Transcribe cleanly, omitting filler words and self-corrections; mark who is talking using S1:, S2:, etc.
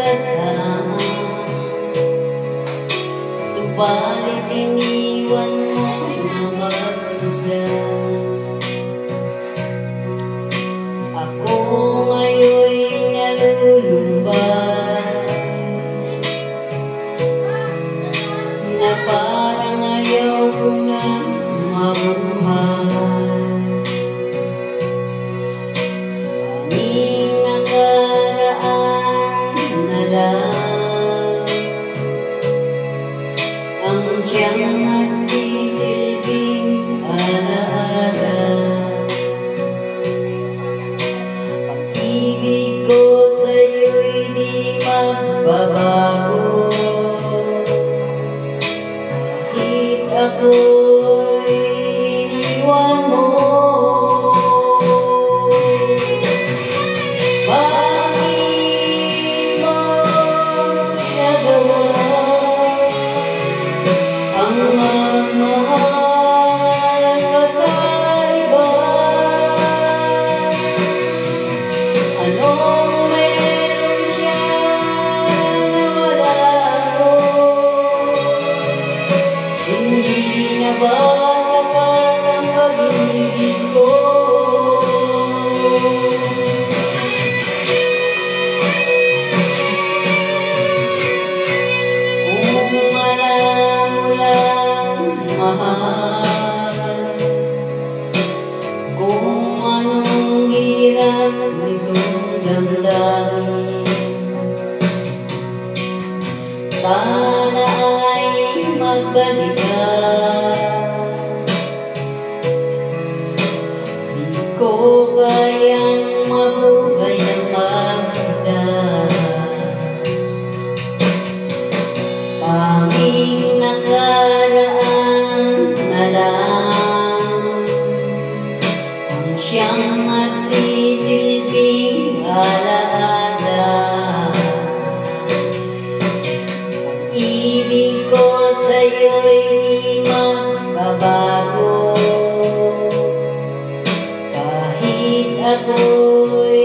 S1: kasama, subalit iniwan mo na mag-isa. Ako ngayon'y nalulumbay, na parang ayaw ko na mabuhay. Aming nakaraan na lang ang siyang nagsisilbing alaala. Pag-ibig ko sa'yo'y di magbabago, kahit ako'y iniwan mo. Bakit mo nagawa ang magmahal ka sa iba? Anong meron siya na wala ko? Hindi na ba sapat ang pag-ibig ko? Kung alam mo lang, mahal, kung anong hirap nitong damdamin, sana ay magbalik ka. Di ko kayang mabuhay ng mag-isa. Aming nakaraan na lang ang siyang magsisilbing alaala. Pag-ibig ko sa'yo'y di magbabago, kahit ako'y